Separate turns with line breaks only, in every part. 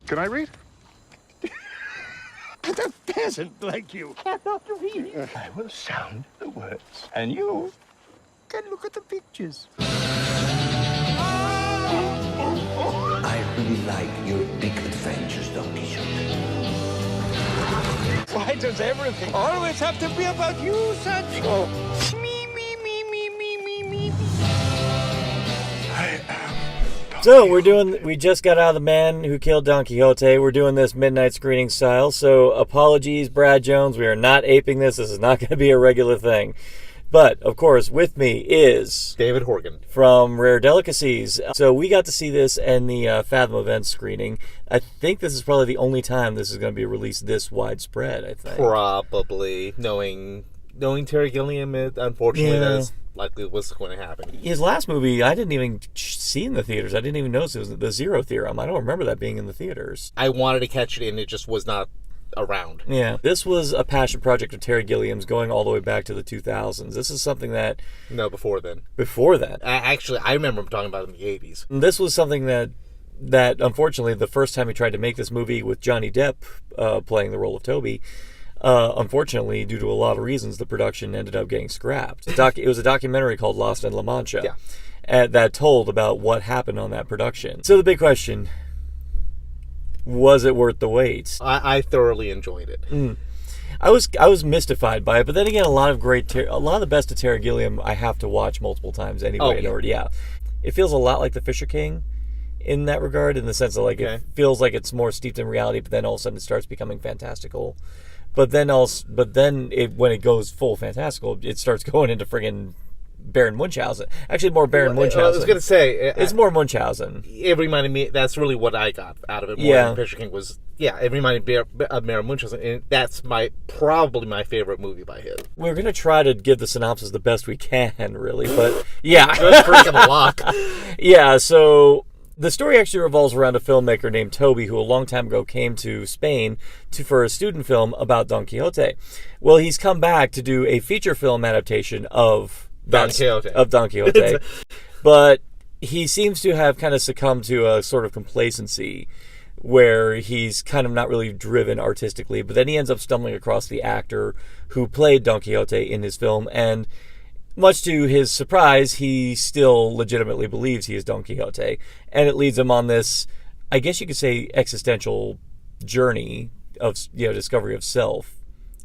Can I read?
A peasant like you cannot read.
I will sound the words, and you
Can look at the pictures.
I really like your big adventures, Don Quixote.
Why does everything always have to be about you, such? Me.
I am.
So we just got out of The Man Who Killed Don Quixote. We're doing this midnight screening style. So apologies, Brad Jones. We are not aping this. This is not going to be a regular thing. But, of course, with me is
David Horgan
from Rare Delicacies. So we got to see this in the Fathom Events screening. I think this is probably the only time this is going to be released this widespread, I think.
Probably. Knowing Terry Gilliam, unfortunately, that is likely what's going to happen.
His last movie, I didn't even see in the theaters. I didn't even notice it was The Zero Theorem. I don't remember that being in the theaters.
I wanted to catch it, and it just was not around.
Yeah. This was a passion project of Terry Gilliam's going all the way back to the 2000s. This is something that...
No, before then.
Before that.
Actually, I remember him talking about it in the 80s.
This was something that unfortunately, the first time he tried to make this movie with Johnny Depp playing the role of Toby, unfortunately, due to a lot of reasons, the production ended up getting scrapped. It was a documentary called Lost in La Mancha that told about what happened on that production. So the big question... Was it worth the wait?
I thoroughly enjoyed it.
I was mystified by it, but then again, a lot of the best of Terry Gilliam I have to watch multiple times anyway. It feels a lot like The Fisher King in that regard, in the sense that it feels like it's more steeped in reality, but then all of a sudden it starts becoming fantastical. But then when it goes full fantastical, it starts going into friggin' Baron Munchausen. Actually, more Baron Munchausen.
I was going to say...
It's more Munchausen.
It reminded me... That's really what I got out of it more than Fisher King was... Yeah, it reminded me of Baron Munchausen, and that's probably my favorite movie by him.
We're going to try to give the synopsis the best we can, really, but... Yeah.
Good freaking luck.
Yeah, so... The story actually revolves around a filmmaker named Toby, who a long time ago came to Spain for a student film about Don Quixote. Well, he's come back to do a feature film adaptation of Don Quixote. But he seems to have kind of succumbed to a sort of complacency where he's kind of not really driven artistically, but then he ends up stumbling across the actor who played Don Quixote in his film, and much to his surprise, he still legitimately believes he is Don Quixote, and it leads him on this, I guess you could say, existential journey of discovery of self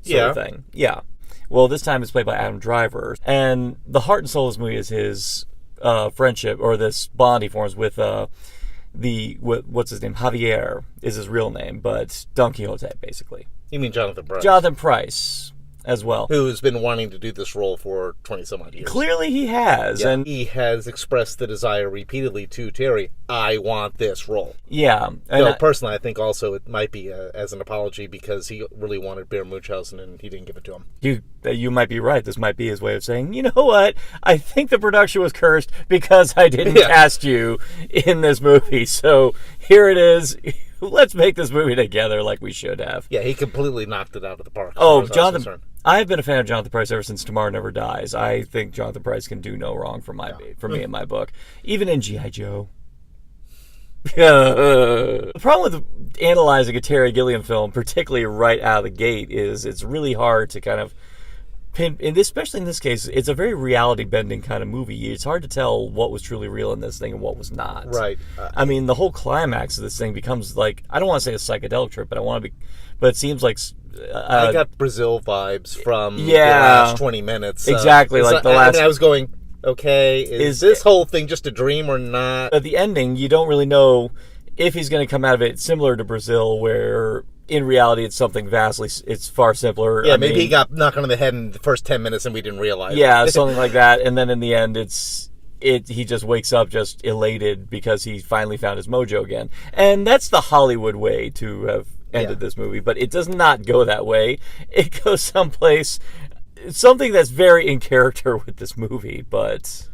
sort of thing. Yeah. Well, this time it's played by Adam Driver. And the heart and soul of this movie is his friendship, or this bond he forms with what's his name? Javier is his real name, but Don Quixote, basically.
You mean Jonathan Pryce?
Jonathan Pryce, as well.
Who's been wanting to do this role for 20-some-odd years.
Clearly he has.
Yeah,
and
he has expressed the desire repeatedly to Terry, I want this role.
Yeah.
Personally, I think also it might be as an apology because he really wanted Baron Munchausen and he didn't give it to him.
You might be right. This might be his way of saying, you know what? I think the production was cursed because I didn't cast you in this movie. So here it is. Let's make this movie together like we should have.
Yeah, he completely knocked it out of the park.
Jonathan, I've been a fan of Jonathan Pryce ever since Tomorrow Never Dies. I think Jonathan Pryce can do no wrong for me in my book. Even in G.I. Joe. The problem with analyzing a Terry Gilliam film, particularly right out of the gate, is it's really hard to kind of pin, and especially in this case, it's a very reality-bending kind of movie. It's hard to tell what was truly real in this thing and what was not.
Right.
I mean, the whole climax of this thing becomes like, I don't want to say a psychedelic trip, but it seems like...
I got Brazil vibes from the last 20 minutes.
Exactly,
I was going... Okay, is this whole thing just a dream or not?
At the ending, you don't really know if he's going to come out of it similar to Brazil, where in reality it's something it's far simpler.
Yeah, maybe he got knocked on the head in the first 10 minutes and we didn't realize
it. Something like that. And then in the end, he just wakes up just elated because he finally found his mojo again. And that's the Hollywood way to have ended this movie. But it does not go that way. It goes someplace... something that's very in character with this movie, but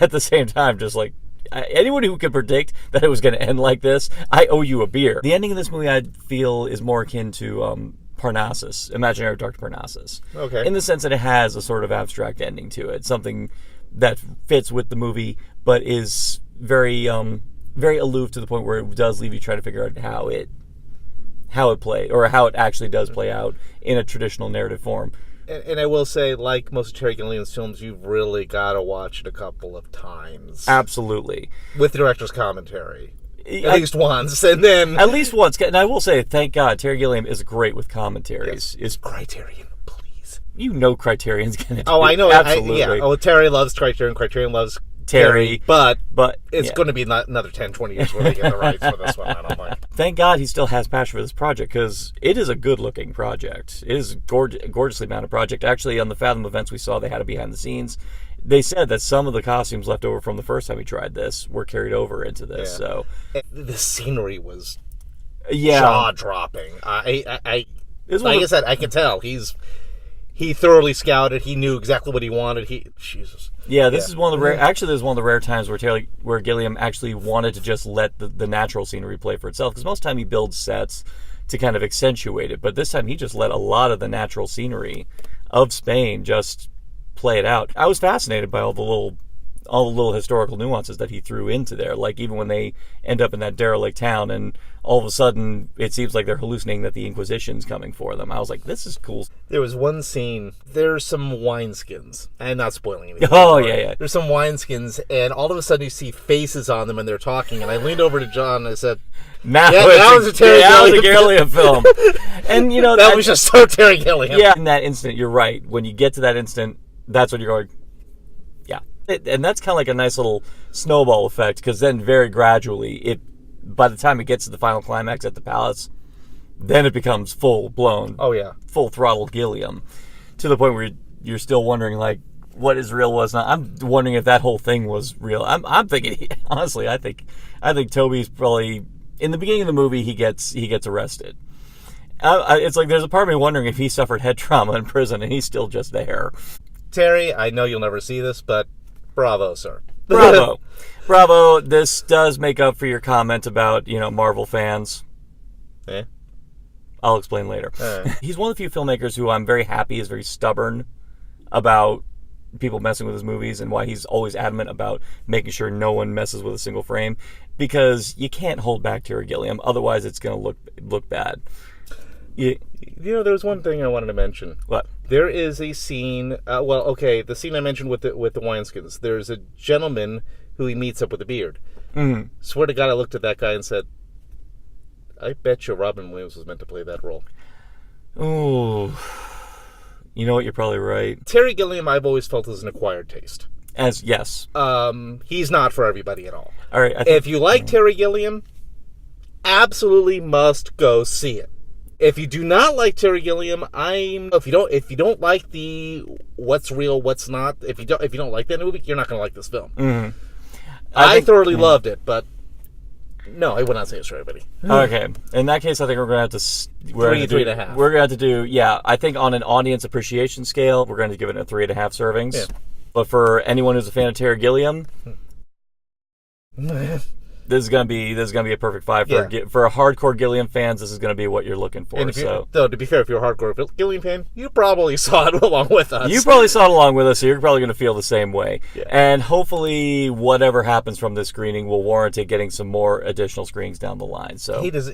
at the same time, just like anyone who could predict that it was going to end like this, I owe you a beer. The ending of this movie, I feel, is more akin to Parnassus, Imaginary Dr. Parnassus.
Okay.
In the sense that it has a sort of abstract ending to it, something that fits with the movie, but is very very aloof to the point where it does leave you trying to figure out how it play, or how it actually does play out in a traditional narrative form.
And I will say, like most of Terry Gilliam's films, you've really got to watch it a couple of times.
Absolutely.
With director's commentary. At least once, and then...
At least once. And I will say, thank God, Terry Gilliam is great with commentaries.
Yes. Criterion, please.
You know Criterion's going to do.
Oh, I know.
Absolutely.
Terry loves Criterion. Criterion loves Terry. But it's going to be another 10, 20 years where they get the rights for this one, I don't think.
Thank God he still has passion for this project, because it is a good-looking project. It is a gorgeously mounted project. Actually, on the Fathom events we saw, they had a behind-the-scenes. They said that some of the costumes left over from the first time we tried this were carried over into this. Yeah. So
the scenery was jaw-dropping. I said, I could tell he thoroughly scouted. He knew exactly what he wanted. Jesus.
Yeah, this is one of the rare. Actually, this is one of the rare times where Gilliam actually wanted to just let the natural scenery play for itself. Because most time he builds sets to kind of accentuate it, but this time he just let a lot of the natural scenery of Spain just play it out. I was fascinated by all the little historical nuances that he threw into there. Like even when they end up in that derelict town and all of a sudden it seems like they're hallucinating that the Inquisition's coming for them. I was like, this is cool.
There was one scene, there's some wineskins. I'm not spoiling anything.
Oh, yeah.
There's some wineskins, and all of a sudden you see faces on them and they're talking, and I leaned over to John and I said,
that was a Terry Gilliam film. And you know,
that was just so Terry Gilliam.
Yeah, in that instant, you're right. When you get to that instant, that's when you're going, yeah. And that's kind of like a nice little snowball effect, because then very gradually, by the time it gets to the final climax at the palace, then it becomes full-blown, full-throttle Gilliam, to the point where you're still wondering, like, what is real, what's not. I'm wondering if that whole thing was real. I'm thinking, honestly, I think Toby's probably, in the beginning of the movie, he gets arrested. It's like there's a part of me wondering if he suffered head trauma in prison and he's still just there.
Terry, I know you'll never see this, but bravo, sir.
Bravo. This does make up for your comment about, Marvel fans.
Eh?
I'll explain later. He's one of the few filmmakers who I'm very happy is very stubborn about people messing with his movies, and why he's always adamant about making sure no one messes with a single frame, because you can't hold back Terry Gilliam, otherwise it's going to look bad.
There was one thing I wanted to mention.
What?
There is a scene. The scene I mentioned with the wineskins. There's a gentleman who he meets up with a beard.
Mm-hmm.
Swear to God, I looked at that guy and said, "I bet you Robin Williams was meant to play that role."
Ooh, you know what? You're probably right.
Terry Gilliam, I've always felt, is an acquired taste.
Yes.
He's not for everybody at all.
All right.
If you like Terry Gilliam, absolutely must go see it. If you do not like Terry Gilliam, if you don't like the what's real, what's not, if you don't like that movie, you're not going to like this film.
Mm-hmm.
I thoroughly loved it, but no, I would not say it's for everybody.
Okay, in that case, I think we're going to have to
3.5.
We're going to have to do I think on an audience appreciation scale, we're going to give it a 3.5 servings.
Yeah.
But for anyone who's a fan of Terry Gilliam, this is gonna be a perfect 5 for a hardcore Gilliam fans. This is gonna be what you're looking for.
And to be fair, if you're a hardcore Gilliam fan, you probably saw it along with us.
So you're probably gonna feel the same way. Yeah. And hopefully, whatever happens from this screening will warrant it getting some more additional screenings down the line. So
he does.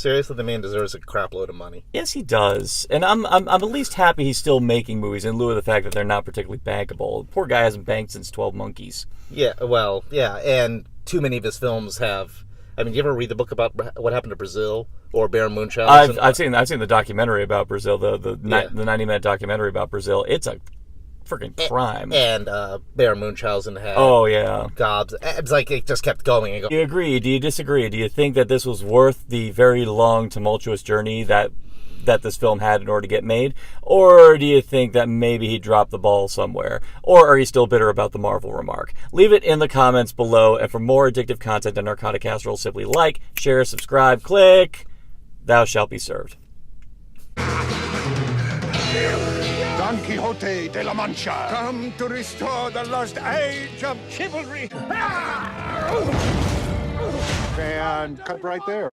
Seriously, the man deserves a crap load of money.
Yes, he does. And I'm at least happy he's still making movies in lieu of the fact that they're not particularly bankable. The poor guy hasn't banked since 12 Monkeys.
Yeah. Well. Yeah. And too many of his films have. I mean, do you ever read the book about what happened to Brazil or Baron Munchausen?
I've seen the documentary about Brazil, the 90-minute documentary about Brazil. It's a freaking crime.
And Baron Munchausen had.
Oh yeah.
Gobs. It's like it just kept going and going.
Do you agree? Do you disagree? Do you think that this was worth the very long, tumultuous journey that this film had in order to get made? Or do you think that maybe he dropped the ball somewhere? Or are you still bitter about the Marvel remark? Leave it in the comments below, and for more addictive content on Narcotic Casserole, simply like, share, subscribe, click. Thou shalt be served.
Don Quixote de la Mancha.
Come to restore the lost age of chivalry.
And cut right there.